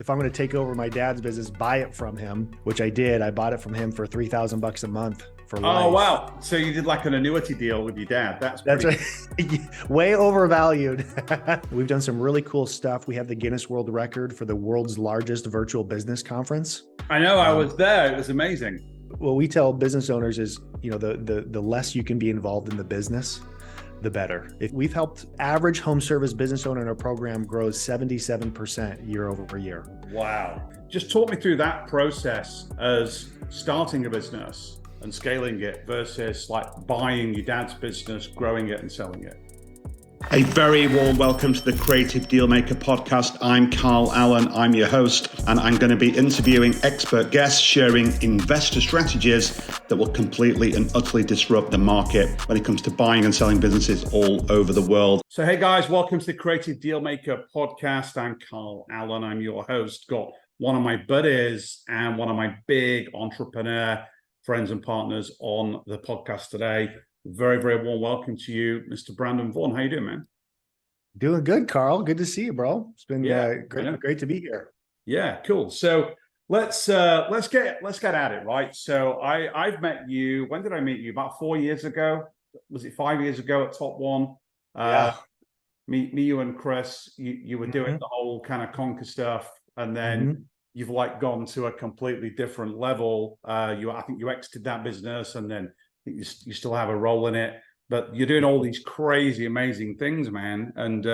if I'm going to take over my dad's business, buy it from him, which I did. I bought it from him for $3,000 a month for life. Oh, wow. So you did like an annuity deal with your dad. That's right. Way overvalued. We've done some really cool stuff. We have the Guinness World Record for the world's largest virtual business conference. I know. I was there. It was amazing. What we tell business owners is, the less you can be involved in the business, the better. If we've helped average home service business owner in our program grows 77% year over year. Wow. Just talk me through that process as starting a business and scaling it versus like buying your dad's business, growing it and selling it. A very warm welcome to the Creative Dealmaker podcast. I'm Carl Allen, I'm your host, and I'm going to be interviewing expert guests sharing investor strategies that will completely and utterly disrupt the market when it comes to buying and selling businesses all over the world. So hey guys, welcome to the Creative Dealmaker podcast. I'm Carl Allen, I'm your host. Got one of my buddies and one of my big entrepreneur friends and partners on the podcast today. Very, very warm welcome to you, Mr. Brandon Vaughn. How you doing, man? Doing good, Carl. Good to see you, bro. It's been great to be here. Yeah, cool. So let's get at it, right? So I've met you. When did I meet you? About 4 years ago. Was it 5 years ago at Top One? Yeah. Me, you, and Chris. You were doing the whole kind of conquer stuff, and then you've like gone to a completely different level. I think you exited that business, and then you still have a role in it, but you're doing all these crazy, amazing things, man. And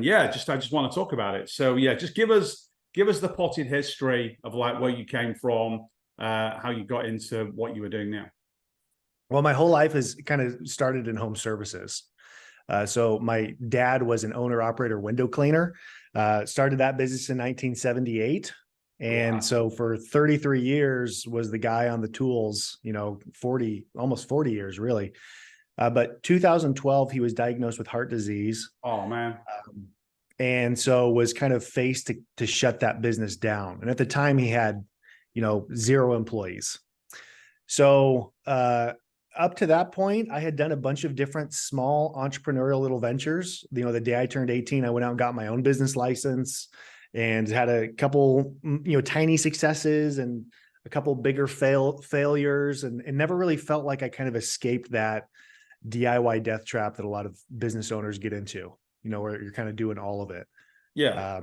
yeah, I just want to talk about it. So yeah, just give us the potted history of like where you came from, how you got into what you were doing now. Well, my whole life has kind of started in home services. So my dad was an owner operator window cleaner, started that business in 1978. And so for 33 years was the guy on the tools, almost 40 years really. But 2012, he was diagnosed with heart disease. Oh man. And so was kind of faced to shut that business down. And at the time he had, 0 employees. So up to that point, I had done a bunch of different small entrepreneurial little ventures. The day I turned 18, I went out and got my own business license and had a couple, tiny successes and a couple bigger failures, and never really felt like I kind of escaped that DIY death trap that a lot of business owners get into, where you're kind of doing all of it. Yeah.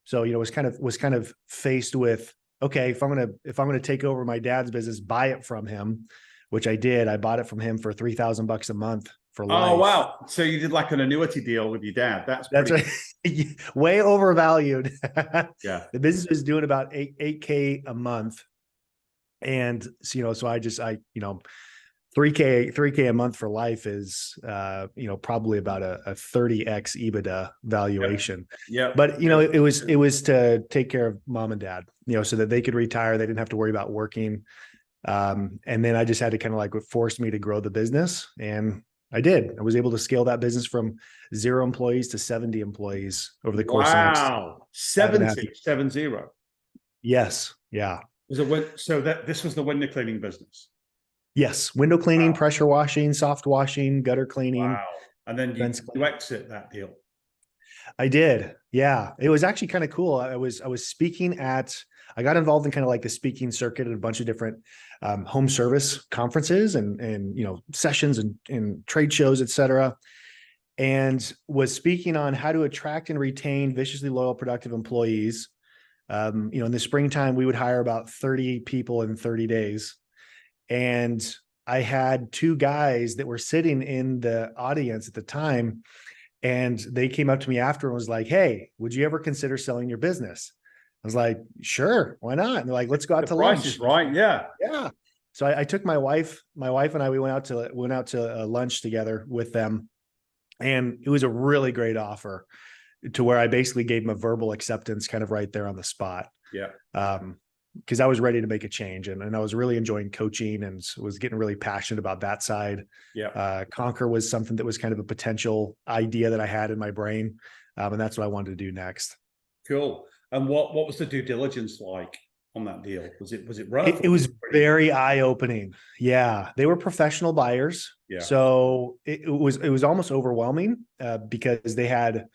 So, was kind of faced with, okay, if I'm going to take over my dad's business, buy it from him, which I did. I bought it from him for $3,000 a month for life. Oh, wow. So you did like an annuity deal with your dad. That's right. Way overvalued. Yeah. The business was doing about 8K a month. And, so I 3K a month for life is, probably about a 30x EBITDA valuation. Yeah. But, it was to take care of mom and dad, so that they could retire. They didn't have to worry about working. And then I just had to kind of like what forced me to grow the business. And I did. I was able to scale that business from 0 employees to 70 employees over the course of Wow. 70. Yes. Yeah. So this was the window cleaning business. Yes. Window cleaning, pressure washing, soft washing, gutter cleaning. Wow. And then you exit that deal. I did. Yeah. It was actually kind of cool. I was speaking I got involved in kind of like the speaking circuit at a bunch of different home service conferences and sessions and trade shows, et cetera, and was speaking on how to attract and retain viciously loyal, productive employees. In the springtime, we would hire about 30 people in 30 days. And I had 2 guys that were sitting in the audience at the time, and they came up to me after and was like, "Hey, would you ever consider selling your business?" I was like, "Sure, why not?" And they're like, "Let's go out to lunch." Price is right, yeah. Yeah. So I took my wife and I, we went out to lunch together with them, and it was a really great offer to where I basically gave them a verbal acceptance kind of right there on the spot. Yeah. Because I was ready to make a change, and I was really enjoying coaching and was getting really passionate about that side. Yeah. Conquer was something that was kind of a potential idea that I had in my brain. And that's what I wanted to do next. Cool. And what was the due diligence like on that deal? Was it rough? It was very eye-opening. Yeah. They were professional buyers. Yeah. So it was almost overwhelming because they had,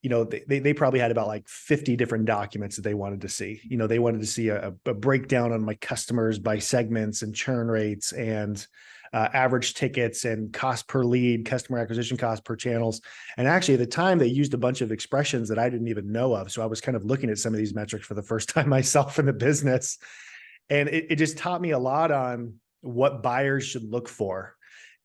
they probably had about like 50 different documents that they wanted to see. They wanted to see a breakdown on my customers by segments and churn rates and average tickets and cost per lead, customer acquisition cost per channels. And actually at the time they used a bunch of expressions that I didn't even know of. So I was kind of looking at some of these metrics for the first time myself in the business. And it just taught me a lot on what buyers should look for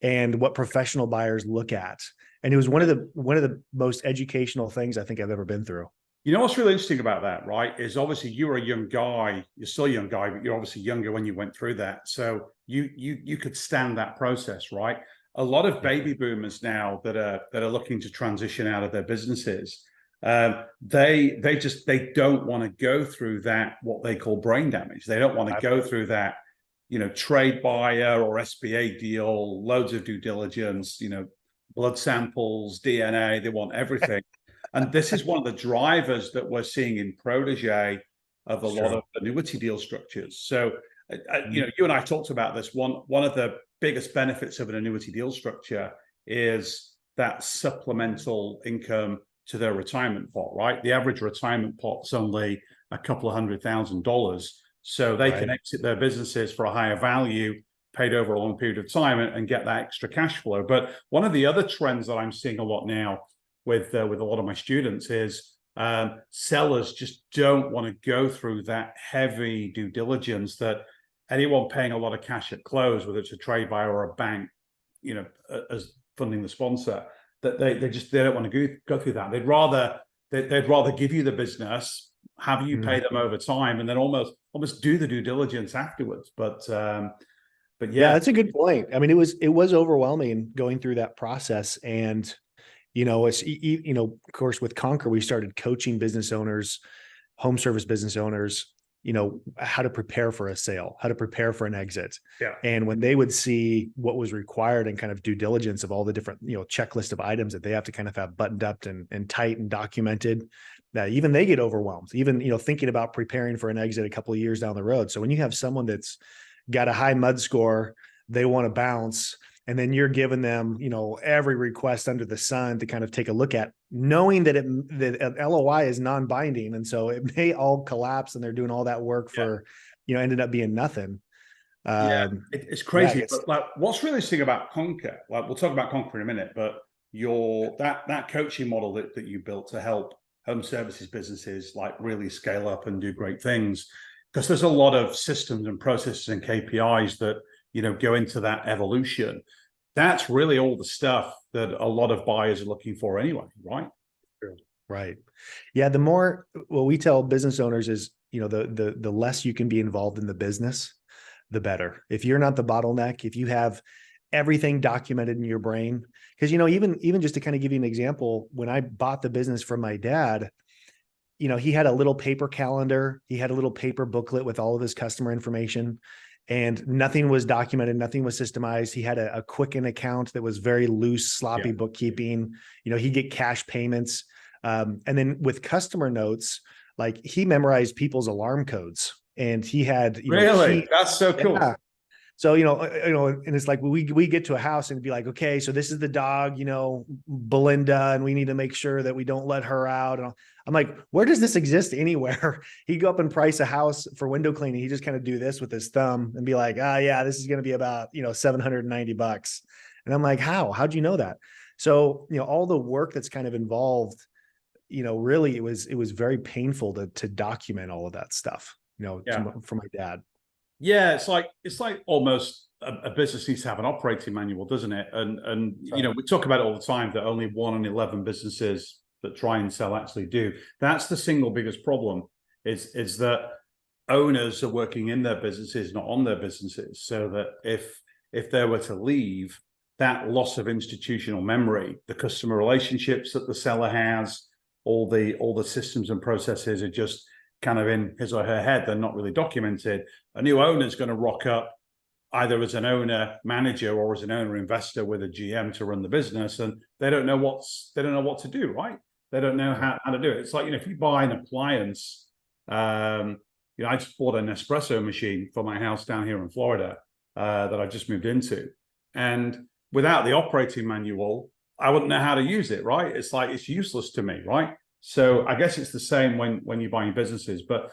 and what professional buyers look at. And it was one of the most educational things I think I've ever been through. You know what's really interesting about that, right? Is obviously you were a young guy. You're still a young guy, but you're obviously younger when you went through that. So you could stand that process, right? A lot of baby boomers now that are looking to transition out of their businesses, they don't want to go through that, what they call brain damage. They don't want to go through that, trade buyer or SBA deal, loads of due diligence, blood samples, DNA, they want everything. And this is one of the drivers that we're seeing in protege of a lot of annuity deal structures. So, you and I talked about this. One of the biggest benefits of an annuity deal structure is that supplemental income to their retirement pot, right? The average retirement pot's only a couple of $100,000. So they can exit their businesses for a higher value, paid over a long period of time, and get that extra cash flow. But one of the other trends that I'm seeing a lot now with a lot of my students is sellers just don't want to go through that heavy due diligence that anyone paying a lot of cash at close, whether it's a trade buyer or a bank, as funding the sponsor, that they don't want to go through that. They'd rather give you the business, have you pay them over time, and then almost do the due diligence afterwards. But yeah, that's a good point. I mean, it was overwhelming going through that process. And, it's, of course, with Conquer, we started coaching business owners, home service business owners, how to prepare for a sale, how to prepare for an exit. Yeah. And when they would see what was required and kind of due diligence of all the different, checklist of items that they have to kind of have buttoned up and tight and documented, that even they get overwhelmed, even, thinking about preparing for an exit a couple of years down the road. So when you have someone that's got a high mud score, they want to bounce, and then you're giving them, every request under the sun to kind of take a look at, knowing that that LOI is non-binding. And so it may all collapse and they're doing all that work for, ended up being nothing. It's crazy. But like, what's really interesting about Conquer, like we'll talk about Conquer in a minute, but that coaching model that you built to help home services businesses like really scale up and do great things, because there's a lot of systems and processes and KPIs that, go into that evolution. That's really all the stuff that a lot of buyers are looking for anyway, right? Right. Yeah. The more, what we tell business owners is, the less you can be involved in the business, the better. If you're not the bottleneck, if you have everything documented in your brain, because, even just to kind of give you an example, when I bought the business from my dad, he had a little paper calendar. He had a little paper booklet with all of his customer information, and nothing was documented. Nothing was systemized. He had a Quicken account that was very loose, sloppy bookkeeping. He'd get cash payments. And then with customer notes, like he memorized people's alarm codes, and he had, that's so cool. Yeah. So, and it's like, we get to a house and be like, okay, so this is the dog, Belinda, and we need to make sure that we don't let her out. And I'm like, where does this exist anywhere? He'd go up and price a house for window cleaning. He just kind of do this with his thumb and be like, yeah, this is going to be about, $790. And I'm like, how'd you know that? So, all the work that's kind of involved, really it was very painful to document all of that stuff, for my dad. Yeah, it's like almost a business needs to have an operating manual, doesn't it? And we talk about it all the time that only 1 in 11 businesses that try and sell actually do. That's the single biggest problem is that owners are working in their businesses, not on their businesses. So that if they were to leave, that loss of institutional memory, the customer relationships that the seller has, all the systems and processes are just kind of in his or her head. They're not really documented. A new owner is going to rock up either as an owner manager or as an owner investor with a GM to run the business, and they don't know what to do, right? They don't know how to do it. It's like, if you buy an appliance, I just bought an espresso machine for my house down here in Florida that I just moved into, and without the operating manual, I wouldn't know how to use it, right? It's like, it's useless to me, right? So I guess it's the same when you're buying businesses. But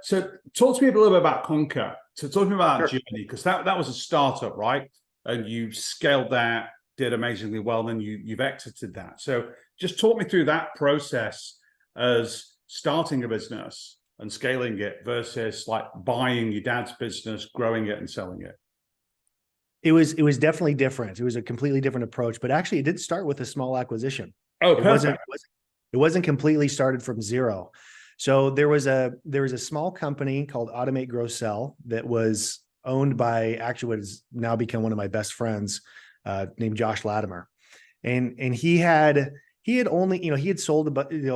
so talk to me a little bit about Conquer. So talk to me about that journey, because that was a startup, right? And you scaled that, did amazingly well, and then you've exited that. So just talk me through that process as starting a business and scaling it versus like buying your dad's business, growing it and selling it. It was definitely different. It was a completely different approach, but actually it did start with a small acquisition. Oh, perfect. It wasn't completely started from zero. So there was a small company called Automate, Grow, Sell that was owned by actually what has now become one of my best friends, named Josh Latimer. And he had only, he had sold a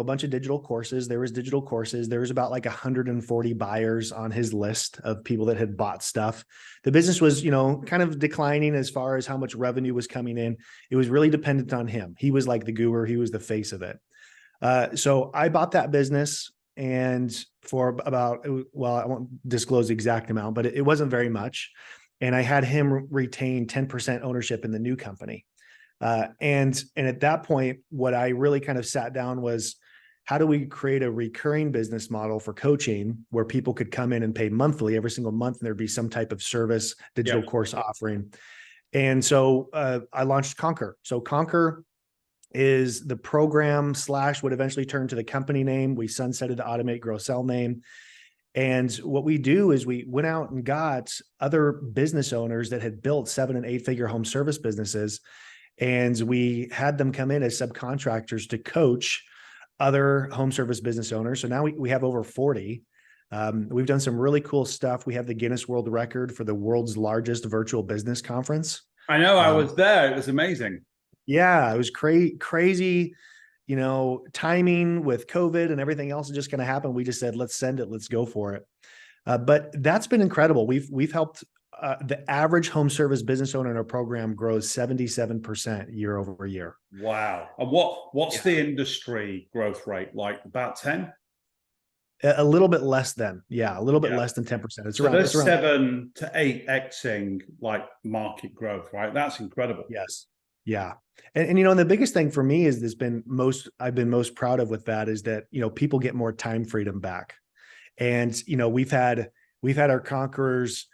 bunch of digital courses. There was digital courses. There was about like 140 buyers on his list of people that had bought stuff. The business was, kind of declining as far as how much revenue was coming in. It was really dependent on him. He was like the guru. He was the face of it. So I bought that business, and for about, well, I won't disclose the exact amount, but it wasn't very much. And I had him retain 10% ownership in the new company. And at that point, what I really kind of sat down was, how do we create a recurring business model for coaching where people could come in and pay monthly every single month, and there'd be some type of service digital course offering. And so I launched Conquer. So Conquer is the program / would eventually turn to the company name. We sunsetted the Automate, Grow, Sell name. And what we do is we went out and got other business owners that had built 7- and 8-figure home service businesses. And we had them come in as subcontractors to coach other home service business owners. So now we have over 40. We've done some really cool stuff. We have the Guinness World Record for the world's largest virtual business conference. I know, I was there. It was amazing. Yeah, it was crazy, timing with COVID and everything else is just going to happen. We just said, let's send it, let's go for it. But that's been incredible. We've helped the average home service business owner in our program grows 77% year over year. Wow. And what's the industry growth rate? Like about 10? A little bit less than, a little bit less than 10%. It's around 7 to 8xing like market growth, right? That's incredible. Yes. Yeah. And the biggest thing for me is I've been most proud of with that is that, people get more time freedom back. And, we've had our conquerors,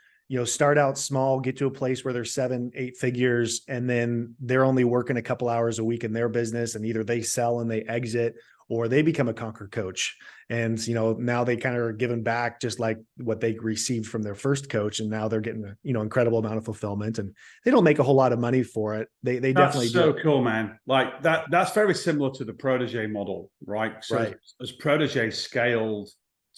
start out small, get to a place where they're 7, 8 figures, and then they're only working a couple hours a week in their business, and either they sell and they exit, or they become a Conquer coach. And, now they kind of are giving back just like what they received from their first coach. And now they're getting an, incredible amount of fulfillment, and they don't make a whole lot of money for it. They definitely do. That's so cool, man. Like that's very similar to the Protege model, right? So as Protege scaled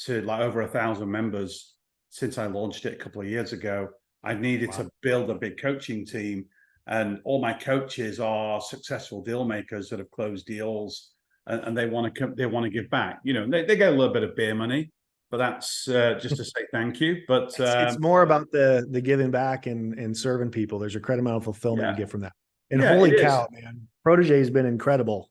to like over 1,000 members since I launched it a couple of years ago, I needed to build a big coaching team, and all my coaches are successful deal makers that have closed deals. And they want to give back. They get a little bit of beer money, but that's just to say thank you. But it's more about the giving back and serving people. There's a incredible amount of fulfillment you get from that. And holy cow, man, Protege has been incredible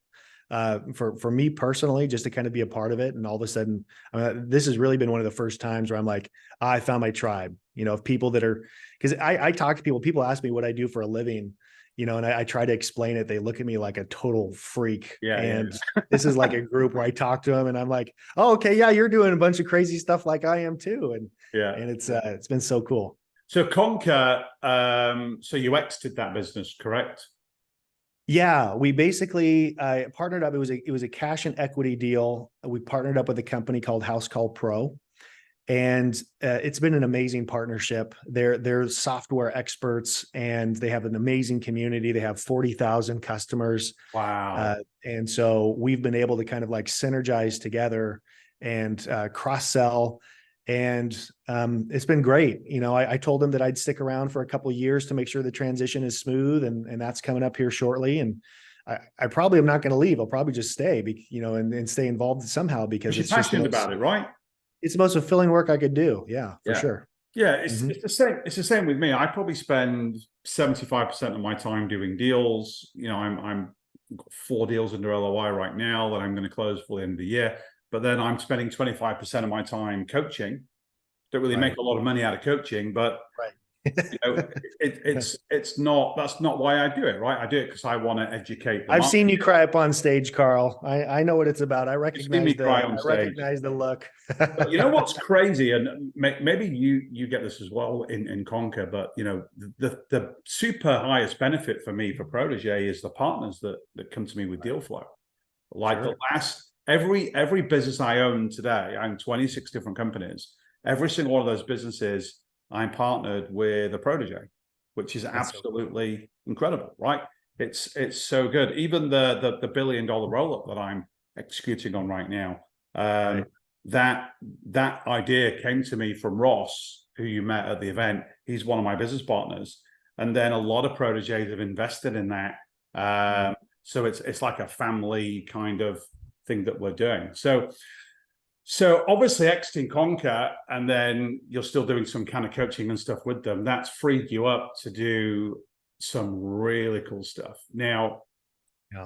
for me personally, just to kind of be a part of it. And all of a sudden, this has really been one of the first times where I'm like, I found my tribe. Of people that are, because I talk to people. People ask me what I do for a living. And I try to explain it. They look at me like a total freak. This is like a group where I talk to them and I'm like, oh, okay. Yeah. You're doing a bunch of crazy stuff like I am too. And it's been so cool. So Conquer, so you exited that business, correct? Yeah. We basically partnered up. It was a cash and equity deal. We partnered up with a company called Housecall Pro. And it's been an amazing partnership. They're software experts, and they have an amazing community. They have 40,000 customers. Wow. And so we've been able to kind of like synergize together and cross-sell. And it's been great. I told them that I'd stick around for a couple of years to make sure the transition is smooth. And that's coming up here shortly. And I probably am not going to leave. I'll probably just stay, and stay involved somehow, because you're passionate about it, right? It's the most fulfilling work I could do. Yeah, for sure. Yeah, it's the same. It's the same with me. I probably spend 75% of my time doing deals. I'm got 4 deals under LOI right now that I'm going to close for the end of the year. But then I'm spending 25% of my time coaching. Don't really make a lot of money out of coaching, but It's not, that's not why I do it, right? I do it because I want to educate the I've market. seen you cry up on stage, Carl. I know what it's about. I You've seen me recognize cry on I stage. recognize the look. But you know what's crazy, and maybe you get this as well in Conquer, but the super highest benefit for me for Protege is the partners that come to me with deal flow. Like Sure. the last every business I own today, I own 26 different companies. Every single one of those businesses, I'm partnered with a Protege, which is absolutely incredible, right? It's so good. Even the $1 billion roll-up that I'm executing on right now, Right. that idea came to me from Ross, who you met at the event. He's one of my business partners, and then a lot of proteges have invested in that. So it's like a family kind of thing that we're doing. So obviously exiting Conquer, and then you're still doing some kind of coaching and stuff with them. That's freed you up to do some really cool stuff. Now,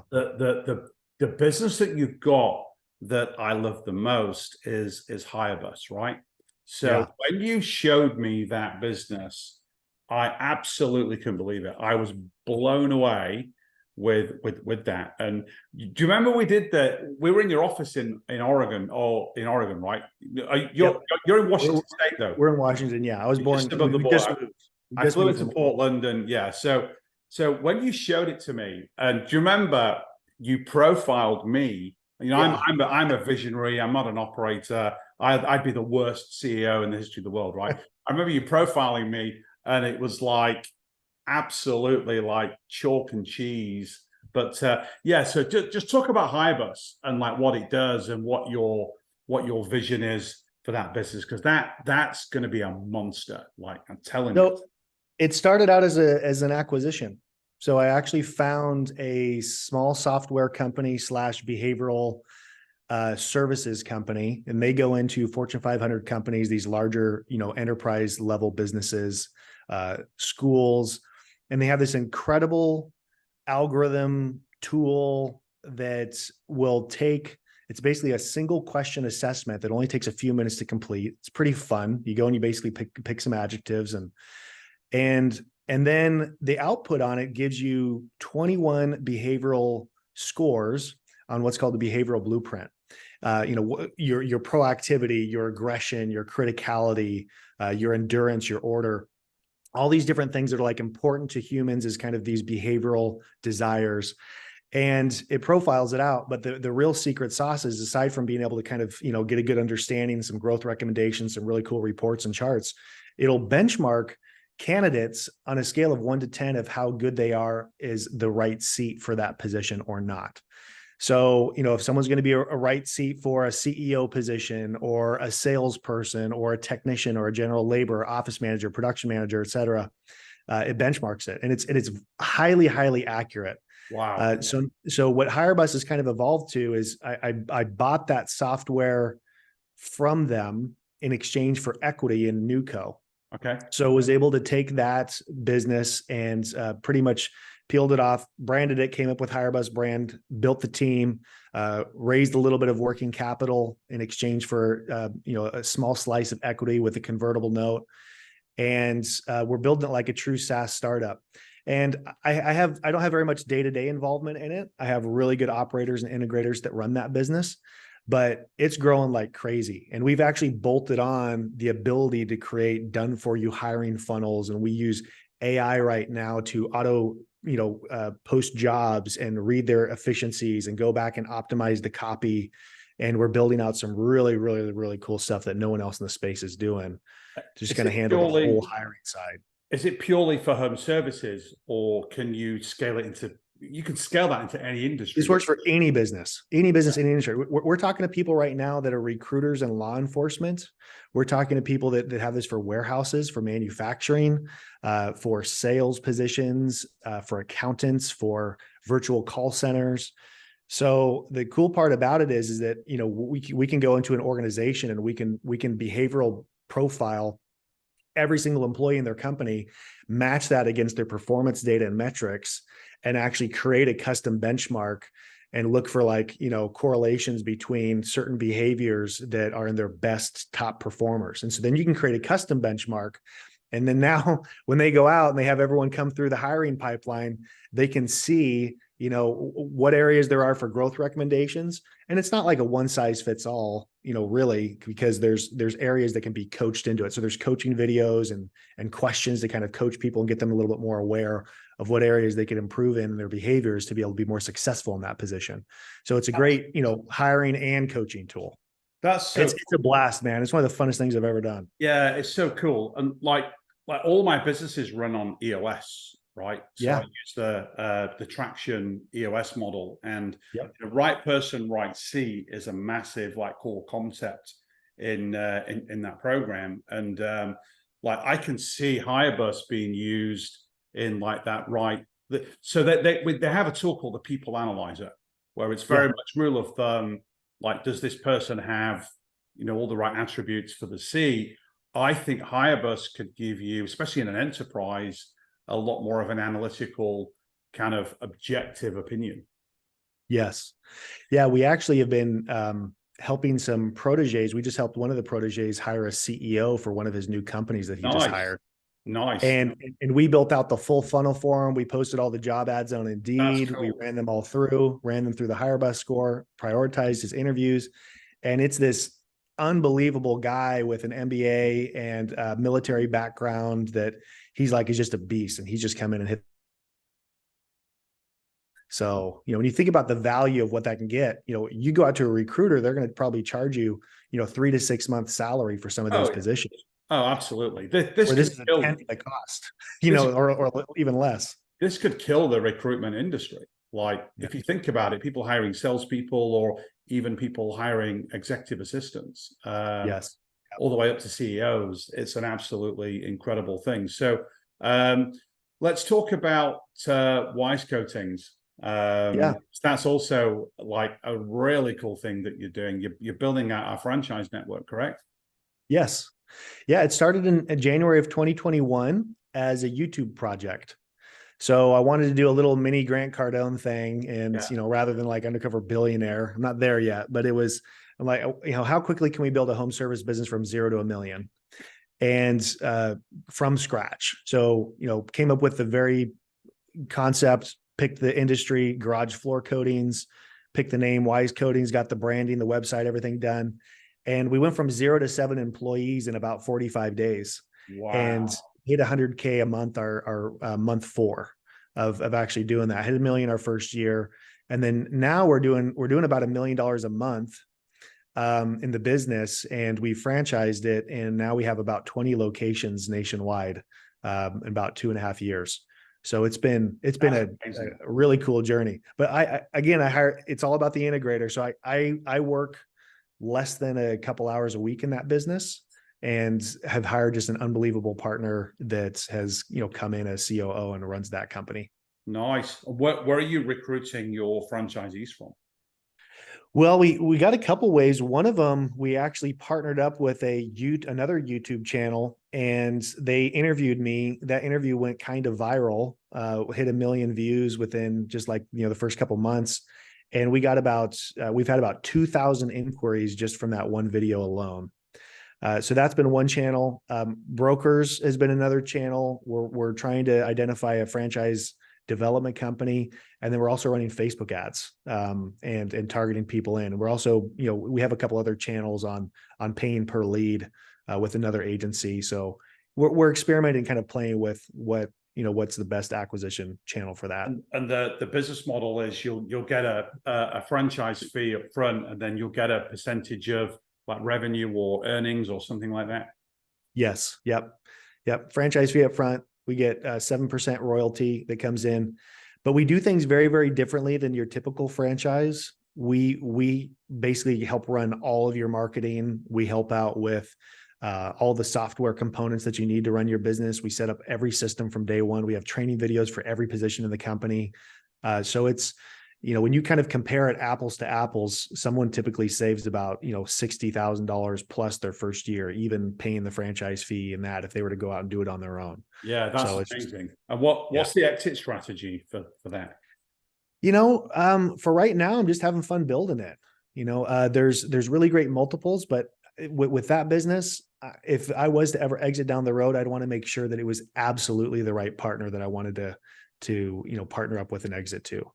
the business that you've got that I love the most is HireBus, right? So when you showed me that business, I absolutely couldn't believe it. I was blown away with that. And do you remember we were in your office in Oregon, right? You're in Washington State though. We're in Washington. Yeah. I was born just above the border. I flew into Portland, and so when you showed it to me, and do you remember you profiled me? I'm a visionary. I'm not an operator. I'd be the worst CEO in the history of the world, right? I remember you profiling me, and it was like absolutely like chalk and cheese. But so just talk about HireBus and like what it does and what your vision is for that business, because that's going to be a monster. Like I'm telling you. It started out as an acquisition. So I actually found a small software company / behavioral services company, and they go into Fortune 500 companies, these larger, enterprise level businesses, schools, and they have this incredible algorithm tool that will it's basically a single question assessment that only takes a few minutes to complete. It's pretty fun. You go and you basically pick some adjectives and then the output on it gives you 21 behavioral scores on what's called the behavioral blueprint. Your proactivity, your aggression, your criticality, your endurance, your order, all these different things that are like important to humans as kind of these behavioral desires. And it profiles it out. But the real secret sauce is, aside from being able to kind of, get a good understanding, some growth recommendations, some really cool reports and charts, it'll benchmark candidates on a scale of 1 to 10 of how good they are is the right seat for that position or not. So, if someone's going to be a right seat for a CEO position or a salesperson or a technician or a general labor, office manager, production manager, et cetera, it benchmarks it. And it's highly, highly accurate. Wow. So what HireBus has kind of evolved to is I bought that software from them in exchange for equity in Newco. Okay. So was able to take that business and pretty much peeled it off, branded it, came up with HireBus brand, built the team, raised a little bit of working capital in exchange for a small slice of equity with a convertible note, and we're building it like a true SaaS startup. And I don't have very much day-to-day involvement in it. I have really good operators and integrators that run that business, but it's growing like crazy. And we've actually bolted on the ability to create done-for-you hiring funnels. And we use AI right now to auto, post jobs and read their efficiencies and go back and optimize the copy. And we're building out some really, really, really cool stuff that no one else in the space is doing to just kind of handle the whole hiring side. Is it purely for home services, or can you scale it into? You can scale that into any industry. This works for any business, any industry. We're talking to people right now that are recruiters and law enforcement. We're talking to people that have this for warehouses, for manufacturing, for sales positions, for accountants, for virtual call centers. So the cool part about it is that, we can go into an organization and we can behavioral profile every single employee in their company, match that against their performance data and metrics, and actually create a custom benchmark and look for correlations between certain behaviors that are in their best top performers. And so then you can create a custom benchmark And then now when they go out and they have everyone come through the hiring pipeline, they can see, what areas there are for growth recommendations. And it's not like a one size fits all, really, because there's areas that can be coached into it. So there's coaching videos and questions to kind of coach people and get them a little bit more aware of what areas they could improve in their behaviors to be able to be more successful in that position. So it's a great, hiring and coaching tool. It's a blast, man. It's one of the funnest things I've ever done. Yeah, it's so cool. And like all my businesses run on EOS, right? So yeah. I use the traction EOS model, and Yep. the right person, right seat is a massive core concept in that program. And I can see HireBus being used in that right. So that they have a tool called the People Analyzer, where it's very much rule of thumb. Does this person have, all the right attributes for the C? I think HireBus could give you, especially in an enterprise, a lot more of an analytical kind of objective opinion. Yes. Yeah, we actually have been helping some proteges. We just helped one of the proteges hire a CEO for one of his new companies that he just hired. Nice. And we built out the full funnel for him. We posted all the job ads on Indeed. Cool. We ran them all ran them through the HireBus score, prioritized his interviews. And it's this unbelievable guy with an MBA and a military background that he's just a beast, and he's just come in and hit. So, when you think about the value of what that can get, you go out to a recruiter, they're going to probably charge you, 3 to 6 months salary for some of those positions. Oh, absolutely. This is a tenth of the cost, or even less. This could kill the recruitment industry. If you think about it, people hiring salespeople or even people hiring executive assistants, yes, all the way up to CEOs, it's an absolutely incredible thing. So let's talk about Wise Coatings. That's also a really cool thing that you're doing. You're building out our franchise network, correct? Yes. Yeah, it started in January of 2021 as a YouTube project. So I wanted to do a little mini Grant Cardone thing, and rather than Undercover Billionaire, I'm not there yet, but it was how quickly can we build a home service business from 0 to 1 million, and from scratch. So came up with the very concept, picked the industry, garage floor coatings, picked the name Wise Coatings, got the branding, the website, everything done. And we went from 0 to 7 employees in about 45 days. Wow. And hit 100K a month, our month 4 of actually doing that. Hit $1 million our first year. And then now we're doing about $1 million a month in the business, and we franchised it. And now we have about 20 locations nationwide in about 2.5 years. So it's been a really cool journey. But it's all about the integrator. So I work less than a couple hours a week in that business, and have hired just an unbelievable partner that has, come in as COO and runs that company. Nice. Where are you recruiting your franchisees from? Well, we got a couple ways. One of them, we actually partnered up with another YouTube channel, and they interviewed me. That interview went kind of viral, hit 1 million views within just the first couple months. And we've had about 2,000 inquiries just from that one video alone. So that's been one channel. Brokers has been another channel. We're trying to identify a franchise development company, and then we're also running Facebook ads and targeting people in. And we're also, we have a couple other channels on paying per lead with another agency. So we're experimenting, kind of playing with what's the best acquisition channel for that. And the business model is you'll get a franchise fee up front, and then you'll get a percentage of revenue or earnings or something like that. Yes. Yep. Franchise fee up front. We get 7% royalty that comes in, but we do things very, very differently than your typical franchise. We basically help run all of your marketing. We help out with all the software components that you need to run your business. We set up every system from day one. We have training videos for every position in the company. So it's, when you kind of compare it apples to apples, someone typically saves about, $60,000 plus their first year, even paying the franchise fee and that, if they were to go out and do it on their own. Yeah, that's amazing. And what's the exit strategy for that? For right now, I'm just having fun building it. There's really great multiples, but with that business, if I was to ever exit down the road, I'd want to make sure that it was absolutely the right partner that I wanted to partner up with and exit to,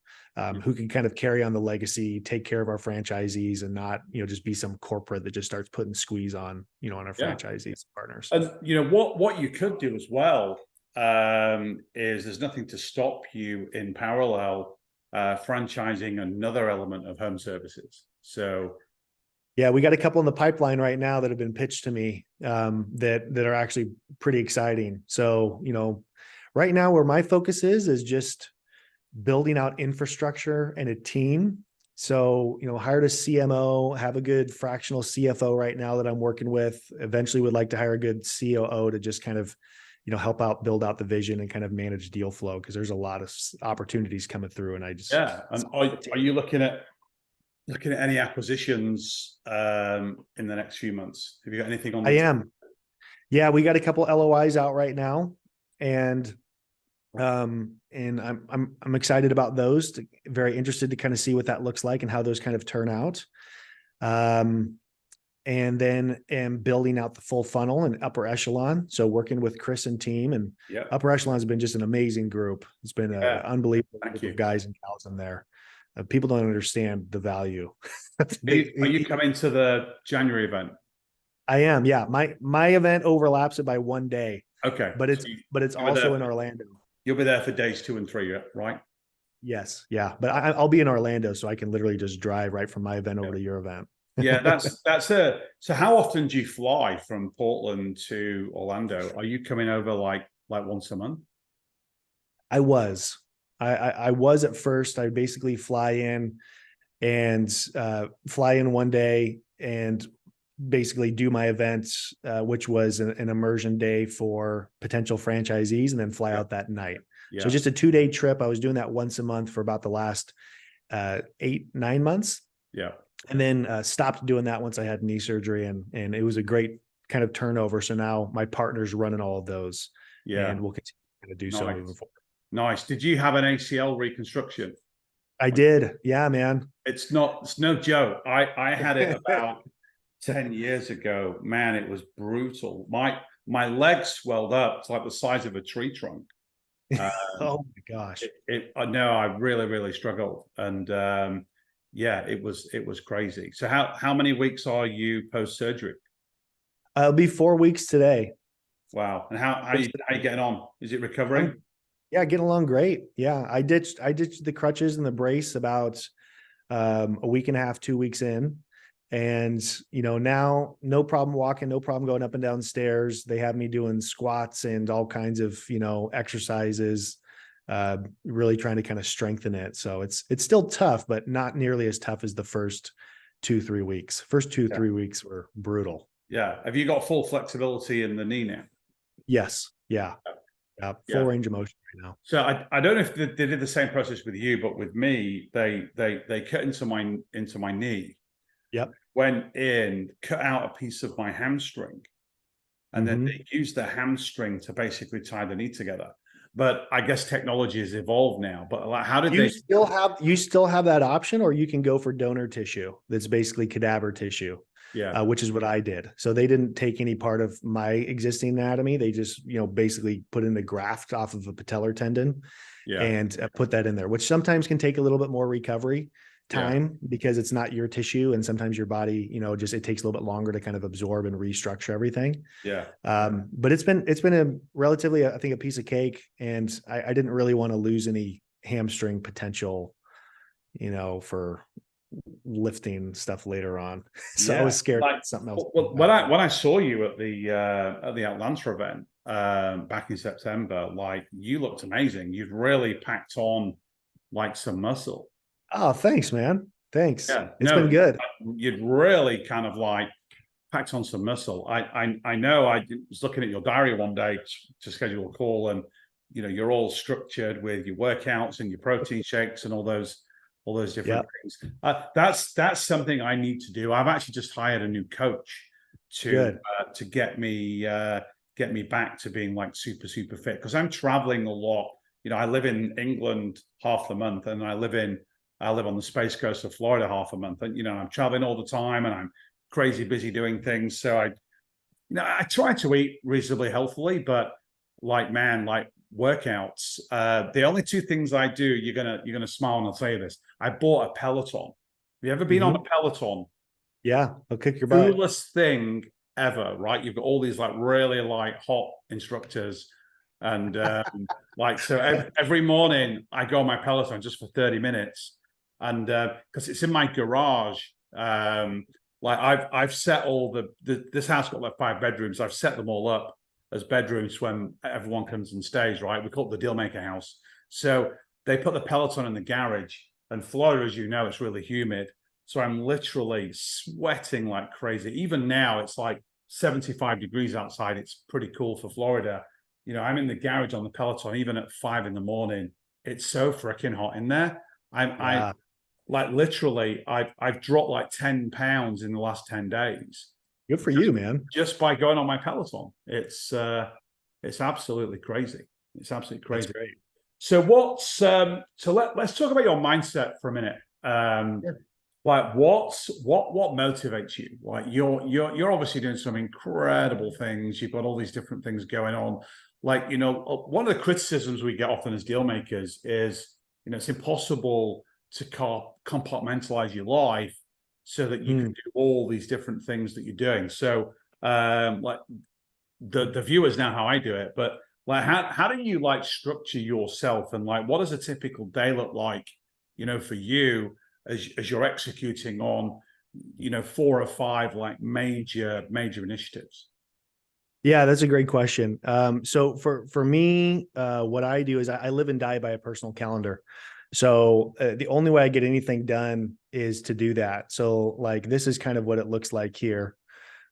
who can kind of carry on the legacy, take care of our franchisees, and not just be some corporate that just starts putting squeeze on on our franchisees partners. And what you could do as well is there's nothing to stop you in parallel franchising another element of home services. So yeah, we got a couple in the pipeline right now that have been pitched to me that are actually pretty exciting. So, right now where my focus is just building out infrastructure and a team. So, hired a CMO, have a good fractional CFO right now that I'm working with. Eventually would like to hire a good COO to just kind of, help out, build out the vision and kind of manage deal flow, because there's a lot of opportunities coming through. And I just, And are you looking at any acquisitions in the next few months? Have you got anything on the am. Yeah, we got a couple LOIs out right now, and I'm excited about those. Very interested to kind of see what that looks like and how those kind of turn out. And then am building out the full funnel and upper echelon. So working with Chris and team, and upper echelon has been just an amazing group. It's been an unbelievable group of guys and gals in there. People don't understand the value. Are you coming to the January event? I am. Yeah. My event overlaps it by one day. Okay. But it's also in Orlando. You'll be there for days 2 and 3, right? Yes. Yeah. But I'll be in Orlando, so I can literally just drive right from my event over to your event. Yeah, so how often do you fly from Portland to Orlando? Are you coming over like once a month? I was at first. I basically fly in one day and basically do my events, which was an immersion day for potential franchisees, and then fly out that night. So just a 2-day trip. I was doing that once a month for about the last 8-9 months. Yeah. And then stopped doing that once I had knee surgery, and it was a great kind of turnover. So now my partner's running all of those, and we'll continue to do so moving forward. Nice. Did you have an ACL reconstruction? I did. Yeah, man. It's no joke. I had it about 10 years ago. Man, it was brutal. My legs swelled up. It's like the size of a tree trunk. Oh my gosh. I really, really struggled. And it was crazy. So how many weeks are you post-surgery? It'll be 4 weeks today. Wow. And how are you getting on? Is it recovering? Yeah, getting along great. Yeah. I ditched the crutches and the brace about a week and a half, 2 weeks in. And, now no problem walking, no problem going up and down stairs. They have me doing squats and all kinds of, exercises, really trying to kind of strengthen it. So it's still tough, but not nearly as tough as the first 2-3 weeks. First 2-3 weeks were brutal. Yeah. Have you got full flexibility in the knee now? Yes. Yeah. Full range of motion right now. So I don't know if they did the same process with you, but with me, they cut into my knee. Yep. Went in, cut out a piece of my hamstring, and then they used the hamstring to basically tie the knee together. But I guess technology has evolved now. But how did you still have that option, or you can go for donor tissue that's basically cadaver tissue? Yeah. Which is what I did. So they didn't take any part of my existing anatomy. They just, basically put in the graft off of a patellar tendon and put that in there, which sometimes can take a little bit more recovery time because it's not your tissue. And sometimes your body, it takes a little bit longer to kind of absorb and restructure everything. Yeah. But it's been a relatively, I think, a piece of cake. And I didn't really want to lose any hamstring potential, for lifting stuff later on. So I was scared something else. Well, when I saw you at the Atlanta event back in September, you looked amazing. You'd really packed on some muscle. Oh, thanks, man. Thanks. Yeah, it's been good. You'd really kind of packed on some muscle. I know I was looking at your diary one day to schedule a call, and you're all structured with your workouts and your protein shakes and all those different things. That's something I need to do. I've actually just hired a new coach to get me back to being super, super fit, because I'm traveling a lot. I live in England half the month, and I live on the Space Coast of Florida half a month, and I'm traveling all the time, and I'm crazy busy doing things. So I try to eat reasonably healthily, but like workouts, the only two things I do, you're gonna smile when I say this. I bought a Peloton. Have you ever been on a Peloton? Yeah, I'll kick your butt. Coolest thing ever, right? You've got all these like really like hot instructors, and so every morning I go on my Peloton just for 30 minutes, and because it's in my garage. Like I've set all this house got like 5 bedrooms. I've set them all up as bedrooms when everyone comes and stays, right? We call it the Dealmaker house. So they put the Peloton in the garage, and Florida, as you know, it's really humid. So I'm literally sweating like crazy. Even now, it's like 75 degrees outside. It's pretty cool for Florida. I'm in the garage on the Peloton, even at 5 in the morning. It's so freaking hot in there. I like literally, I've dropped like 10 pounds in the last 10 days. Good for you, man. Just by going on my Peloton. It's absolutely crazy. It's absolutely crazy. That's great. So let's talk about your mindset for a minute. Sure. Like what motivates you? Like you're obviously doing some incredible things. You've got all these different things going on. Like, one of the criticisms we get often as deal makers is, it's impossible to compartmentalize your life so that you can do all these different things that you're doing. So like the viewers know how I do it, but like how do you like structure yourself, and like what does a typical day look like, for you as you're executing on 4 or 5 like major initiatives? Yeah, that's a great question. So for me, what I do is I live and die by a personal calendar. So the only way I get anything done is to do that. So like, this is kind of what it looks like here,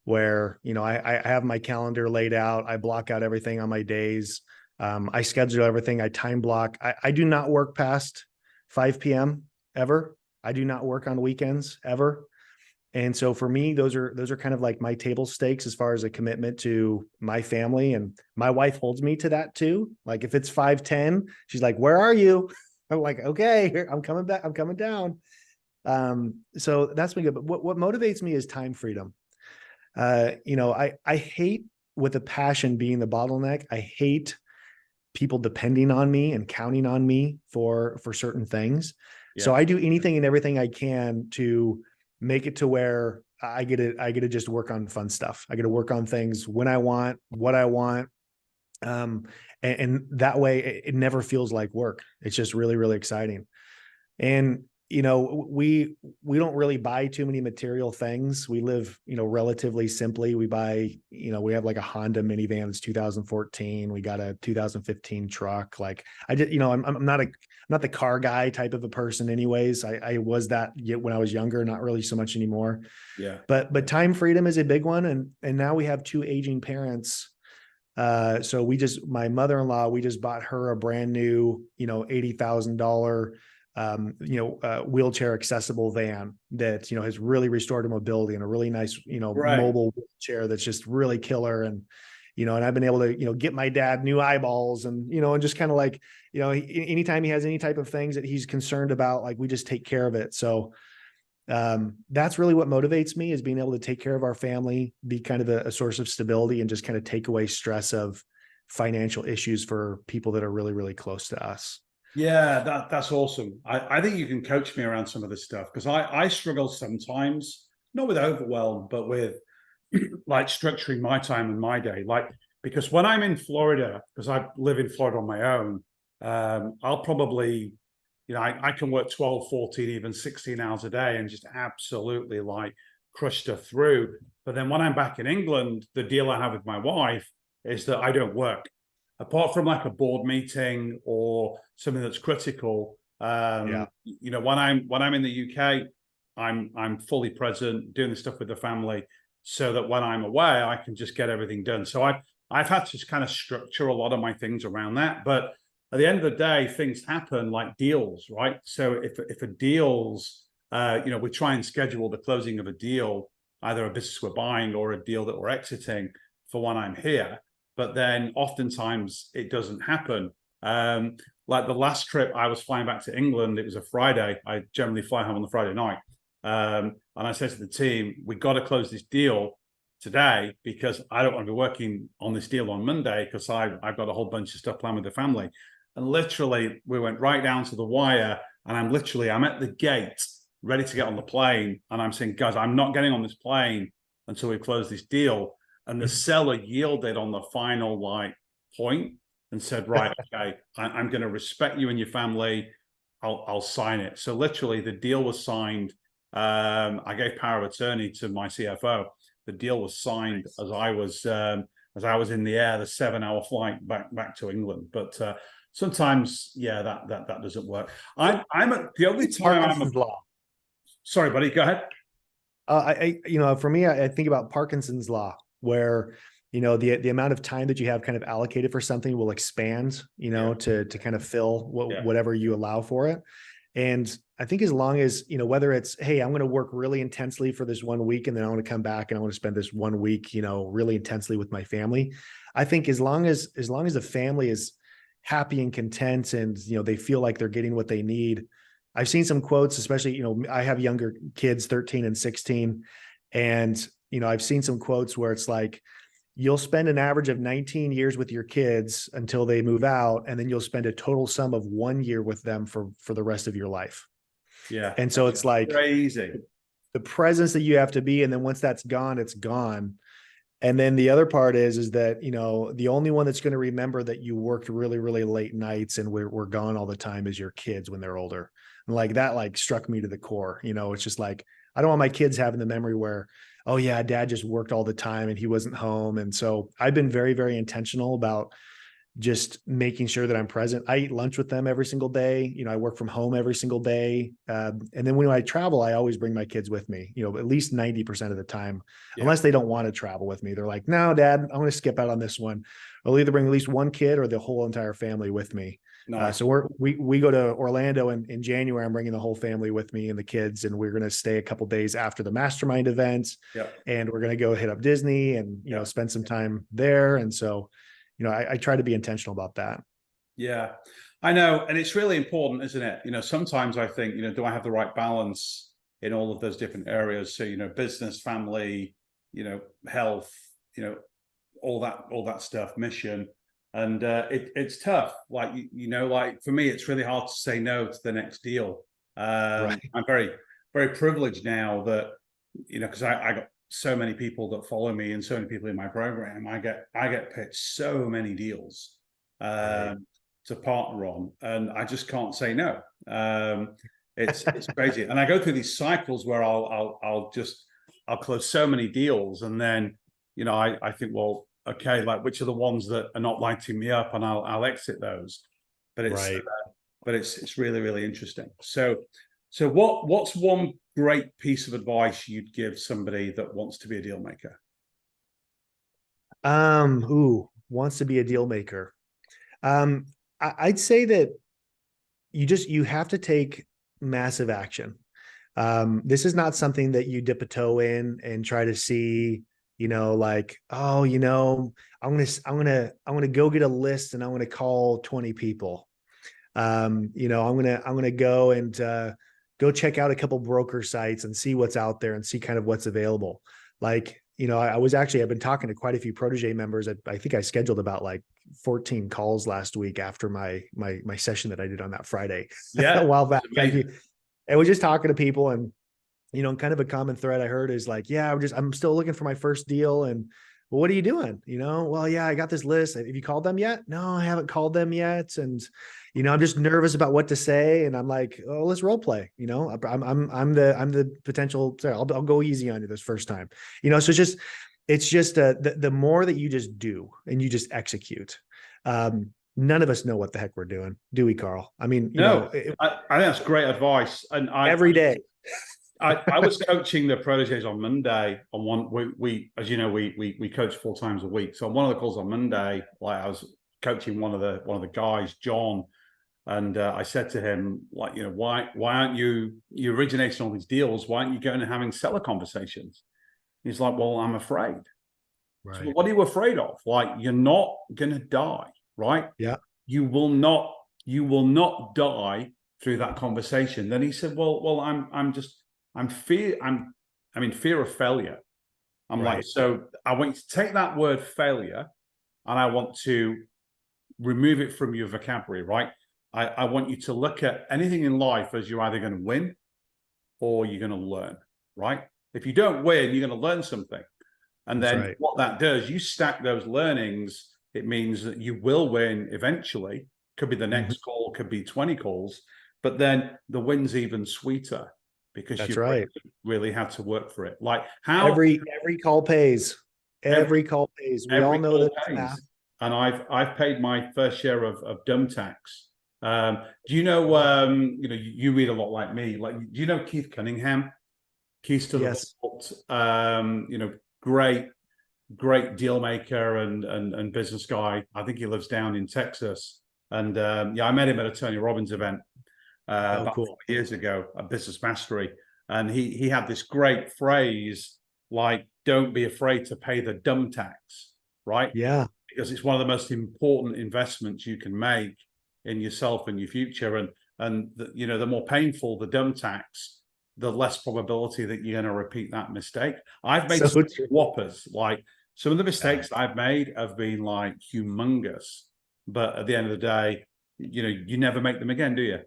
where, I have my calendar laid out. I block out everything on my days. I schedule everything. I time block. I do not work past 5 p.m. ever. I do not work on weekends ever. And so for me, those are kind of like my table stakes as far as a commitment to my family. And my wife holds me to that too. Like if it's 5:10, she's like, "Where are you?" I'm like, "Okay, here, I'm coming back. I'm coming down." So that's been good. But what motivates me is time freedom. I hate with a passion being the bottleneck. I hate people depending on me and counting on me for certain things. Yeah. So I do anything and everything I can to make it to where I get to just work on fun stuff. I get to work on things when I want, what I want. And that way it never feels like work. It's just really, really exciting. And, we don't really buy too many material things. We live, relatively simply. We buy, we have like a Honda minivan. It's 2014. We got a 2015 truck. Like I did, I'm not the car guy type of a person anyways. I was that when I was younger, not really so much anymore. Yeah. But time freedom is a big one. And now we have 2 aging parents. So my mother-in-law, we just bought her a brand new, $80,000, wheelchair accessible van that, has really restored her mobility, and a really nice, mobile wheelchair that's just really killer. And, and I've been able to, get my dad new eyeballs and, and just kind of like, anytime he has any type of things that he's concerned about, like we just take care of it. So that's really what motivates me, is being able to take care of our family, be kind of a source of stability, and just kind of take away stress of financial issues for people that are really, really close to us. Yeah, that's awesome. I think you can coach me around some of this stuff, because I struggle sometimes, not with overwhelm, but with like structuring my time and my day. Like, because when I'm in Florida, because I live in Florida on my own, I'll probably, I can work 12, 14, even 16 hours a day and just absolutely like crush stuff through. But then when I'm back in England, the deal I have with my wife is that I don't work. Apart from like a board meeting or something that's critical, when I'm in the UK, I'm fully present, doing the stuff with the family, so that when I'm away, I can just get everything done. So I've had to kind of structure a lot of my things around that. But at the end of the day, things happen, like deals, right? So if a deal's, we try and schedule the closing of a deal, either a business we're buying or a deal that we're exiting, for when I'm here. But then oftentimes it doesn't happen. Like the last trip, I was flying back to England. It was a Friday. I generally fly home on the Friday night. And I said to the team, we got to close this deal today because I don't want to be working on this deal on Monday because I've got a whole bunch of stuff planned with the family. And literally, we went right down to the wire, and I'm at the gate, ready to get on the plane. And I'm saying, guys, I'm not getting on this plane until we close this deal. And the seller yielded on the final point and said, right, okay, I'm going to respect you and your family. I'll sign it. So literally, the deal was signed. I gave power of attorney to my CFO. The deal was signed as I was in the air, the 7-hour flight back to England. But sometimes, yeah, that doesn't work. I'm at the only time Sorry, buddy, go ahead. For me, I think about Parkinson's law, where the amount of time that you have kind of allocated for something will expand, to kind of fill whatever you allow for it. And I think as long as, whether it's, hey, I'm going to work really intensely for this 1 week, and then I want to come back and I want to spend this 1 week, really intensely with my family. I think as long as the family is happy and content, and, they feel like they're getting what they need. I've seen some quotes, especially, I have younger kids, 13 and 16. And, I've seen some quotes where it's like, you'll spend an average of 19 years with your kids until they move out, and then you'll spend a total sum of 1 year with them for the rest of your life. Yeah. And so it's like crazy, the presence that you have to be. And then once that's gone, it's gone. And then the other part is that, the only one that's going to remember that you worked really, really late nights and we're gone all the time is your kids when they're older. And like that, struck me to the core. It's just like, I don't want my kids having the memory where, oh yeah, dad just worked all the time and he wasn't home. And so I've been very, very intentional about just making sure that I'm present. I eat lunch with them every single day. I work from home every single day. And then when I travel, I always bring my kids with me, at least 90% of the time, unless they don't want to travel with me. They're like, no, dad, I'm going to skip out on this one. I'll either bring at least one kid or the whole entire family with me. Nice. So we go to Orlando in January. I'm bringing the whole family with me and the kids, and we're going to stay a couple days after the mastermind events. And we're going to go hit up Disney and, spend some time there. And so, I try to be intentional about that. Yeah, I know. And it's really important, isn't it? Sometimes I think, do I have the right balance in all of those different areas? So, business, family, health, all that stuff, mission. And it's tough. Like for me, it's really hard to say no to the next deal. Right. I'm very, very privileged now that, because I got so many people that follow me and so many people in my program. I get pitched so many deals to partner on, and I just can't say no. It's crazy. And I go through these cycles where I'll close so many deals, and then I think, well, okay, like which are the ones that are not lighting me up, and I'll exit those. But it's really, really interesting. So what's one great piece of advice you'd give somebody that wants to be a deal maker? Wants to be a deal maker. I'd say that you have to take massive action. This is not something that you dip a toe in and try to see, like, oh, I'm going to go get a list and I'm going to call 20 people. I'm going to go and go check out a couple broker sites and see what's out there and see kind of what's available. Like, I've been talking to quite a few protege members. I think I scheduled about 14 calls last week after my session that I did on that Friday a while back. And we're just talking to people, and, kind of a common thread I heard is like, yeah, I'm still looking for my first deal. And well, what are you doing? Well, yeah, I got this list. Have you called them yet? No, I haven't called them yet. And, I'm just nervous about what to say. And I'm like, oh, let's role play. I'm the potential, sorry, I'll go easy on you this first time, so it's just the more that you just do and you just execute. None of us know what the heck we're doing. Do we, Carl? I mean, I think that's great advice. And every day. I was coaching the proteges on Monday on one. We as you know, we coach 4 times a week. So on one of the calls on Monday, I was coaching one of the guys, John, and I said to him, why aren't you originating all these deals? Why aren't you going and having seller conversations? He's like, well, I'm afraid. Right. So, well, what are you afraid of? You're not gonna die, right? Yeah. You will not die through that conversation. Then he said, well, I'm in fear of failure. I'm Right. like, so I want you to take that word failure and I want to remove it from your vocabulary, right? I want you to look at anything in life as you're either going to win or you're going to learn, right? If you don't win, you're going to learn something. And That's then right. what that does, you stack those learnings, it means that you will win eventually. Could be the next call, could be 20 calls, but then the win's even sweeter because That's you right. really had to work for it. Like how Every call pays. Every call pays. We all every know call that. pays. And I've paid my fair share of dumb tax. Do you know you read a lot like me. Like, do you know Keith Cunningham? Keys to the Yes. Vault, great deal maker and business guy. I think he lives down in Texas. And I met him at a Tony Robbins event about Cool. 4 years ago, a Business Mastery. And he had this great phrase like, don't be afraid to pay the dumb tax, right? Yeah. Because it's one of the most important investments you can make in yourself and your future. And the more painful the dumb tax, the less probability that you're going to repeat that mistake. I've made some whoppers. Like, some of the mistakes I've made have been like humongous, but at the end of the day, you never make them again, do you?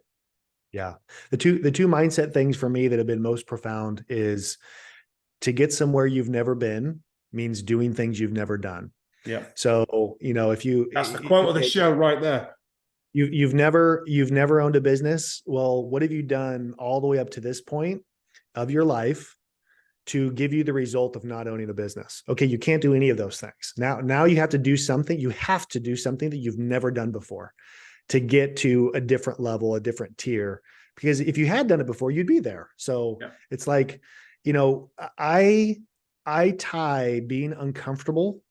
Yeah. The two mindset things for me that have been most profound is to get somewhere you've never been means doing things you've never done. Yeah. So, if that's the quote of the show right there. You've never owned a business. Well, what have you done all the way up to this point of your life to give you the result of not owning a business? Okay, you can't do any of those things. Now you have to do something. You have to do something that you've never done before to get to a different level, a different tier. Because if you had done it before, you'd be there. So it's like, I tie being uncomfortable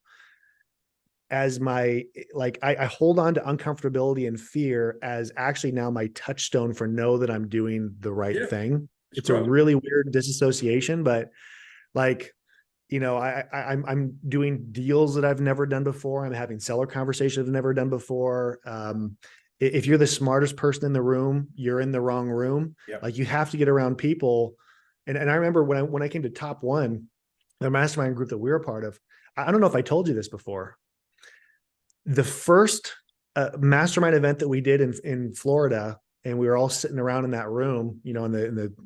as my, like, I hold on to uncomfortability and fear as actually now my touchstone for know that I'm doing the right thing. It's a really weird disassociation, but like, I'm doing deals that I've never done before. I'm having seller conversations I've never done before. If you're the smartest person in the room, you're in the wrong room. Like, you have to get around people. And I remember when I came to Top One, the mastermind group that we were a part of, I don't know if I told you this before. The first mastermind event that we did in Florida, and we were all sitting around in that room, in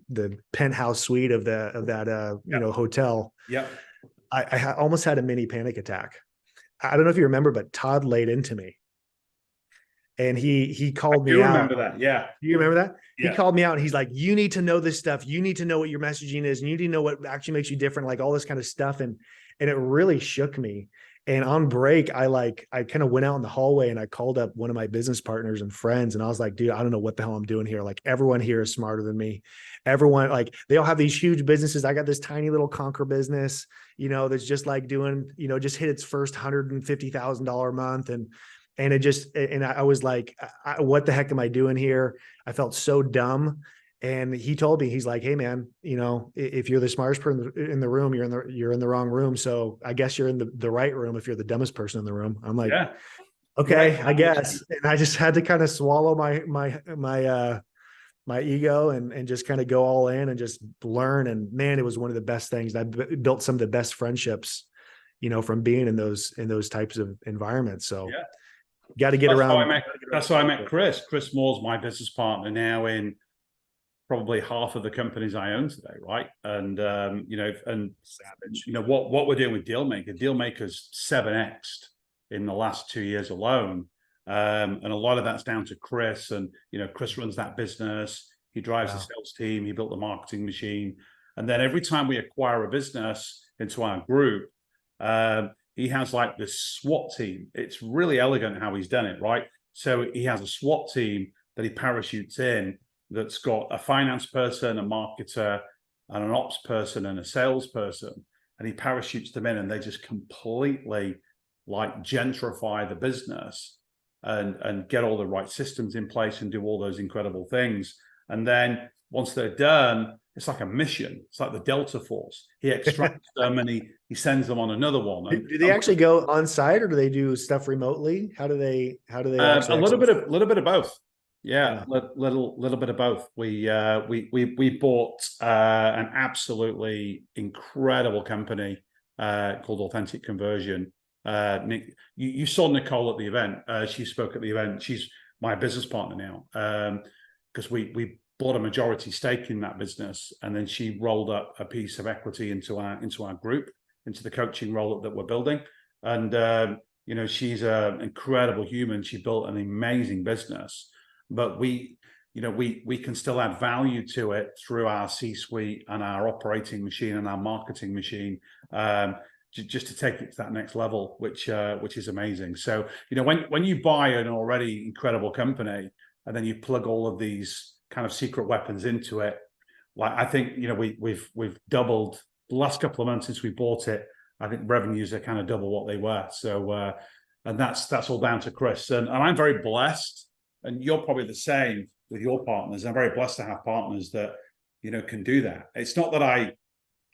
the penthouse suite of that hotel. Yeah. I almost had a mini panic attack. I don't know if you remember, but Todd laid into me. And he called me out. I remember that. Yeah. You remember that? Yeah. He called me out and he's like, you need to know this stuff. You need to know what your messaging is. And you need to know what actually makes you different, like all this kind of stuff. And it really shook me. And on break, I kind of went out in the hallway and I called up one of my business partners and friends. And I was like, dude, I don't know what the hell I'm doing here. Like, everyone here is smarter than me. Everyone, like, they all have these huge businesses. I got this tiny little Conquer business, that's just like doing, just hit its first $150,000 a month. And I was like, what the heck am I doing here? I felt so dumb. And he told me, he's like, hey man, if you're the smartest person in the room, you're in the wrong room. So I guess you're in the right room if you're the dumbest person in the room. I'm like, okay, I guess. And I just had to kind of swallow my ego and just kind of go all in and just learn. And man, it was one of the best things. I built some of the best friendships, from being in those types of environments. So got to get around. That's how I met Chris. Chris Moore's my business partner now in probably half of the companies I own today, right? And savage. What we're doing with Dealmaker's 7x'd in the last 2 years alone. And a lot of that's down to Chris. And Chris runs that business. He drives the sales team. He built the marketing machine. And then every time we acquire a business into our group, he has like this SWAT team. It's really elegant how he's done it, right? So he has a SWAT team that he parachutes in that's got a finance person, a marketer, and an ops person, and a salesperson. And he parachutes them in, and they just completely like gentrify the business and get all the right systems in place and do all those incredible things. And then once they're done, it's like a mission. It's like the Delta Force. He extracts them and he sends them on another one. Do they actually go on site, or do they do stuff remotely? How do they a little bit of both. Yeah, little bit of both. We bought an absolutely incredible company called Authentic Conversion. Nick, you saw Nicole at the event. She spoke at the event. She's my business partner now, because we bought a majority stake in that business, and then she rolled up a piece of equity into our group, into the coaching role that we're building. And she's an incredible human. She built an amazing business, but we can still add value to it through our C-suite and our operating machine and our marketing machine, just to take it to that next level, which is amazing. So, when you buy an already incredible company and then you plug all of these kind of secret weapons into it, like I think, we've doubled the last couple of months since we bought it. I think revenues are kind of double what they were. So, and that's all down to Chris. And I'm very blessed, and you're probably the same with your partners. I'm very blessed to have partners that, can do that. It's not that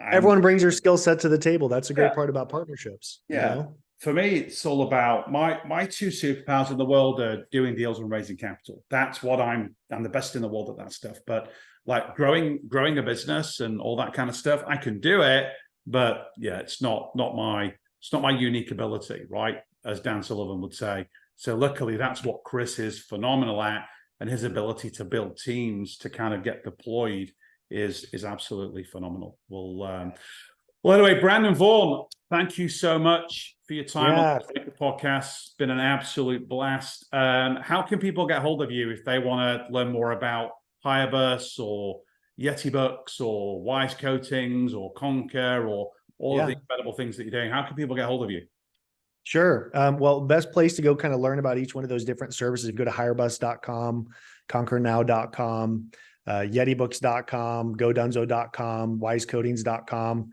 everyone brings their skill set to the table. That's a great part about partnerships. Yeah. For me, it's all about my two superpowers in the world are doing deals and raising capital. That's what I'm the best in the world at that stuff. But like growing a business and all that kind of stuff, I can do it. But yeah, it's not my unique ability, right? As Dan Sullivan would say. So luckily, that's what Chris is phenomenal at, and his ability to build teams to kind of get deployed is absolutely phenomenal. Well, anyway, Brandon Vaughn, thank you so much for your time on the podcast. It's been an absolute blast. How can people get hold of you if they want to learn more about Hirebus or Yeti Books or Wise Coatings or Conquer or all of the incredible things that you're doing? How can people get hold of you? Sure. Well, best place to go kind of learn about each one of those different services, go to hirebus.com, conquernow.com, yetibooks.com, godunzo.com, wisecoatings.com.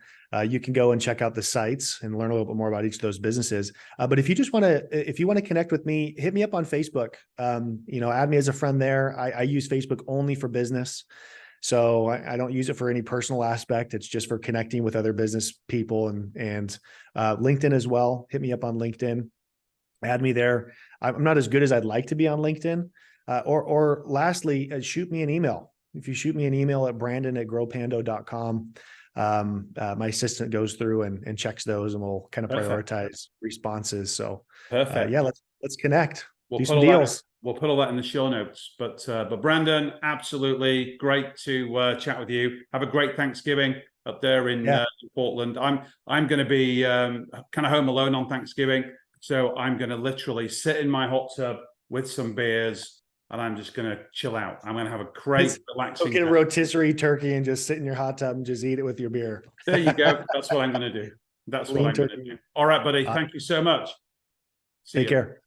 You can go and check out the sites and learn a little bit more about each of those businesses. But if you want to connect with me, hit me up on Facebook. Add me as a friend there. I use Facebook only for business. So I don't use it for any personal aspect. It's just for connecting with other business people, and LinkedIn as well. Hit me up on LinkedIn. Add me there. I'm not as good as I'd like to be on LinkedIn. Or lastly, shoot me an email. If you shoot me an email at brandon@growpando.com, my assistant goes through and checks those, and we'll kind of prioritize responses. So perfect. Let's connect. We'll do some deals. We'll put all that in the show notes. But Brandon, absolutely great to chat with you. Have a great Thanksgiving up there in Portland. I'm going to be kind of home alone on Thanksgiving, so I'm going to literally sit in my hot tub with some beers, and I'm just going to chill out. I'm going to have a great, relaxing. Get a rotisserie turkey and just sit in your hot tub and just eat it with your beer. There you go. That's what I'm going to do. That's what I'm going to do. All right, buddy. Thank you so much. Take care.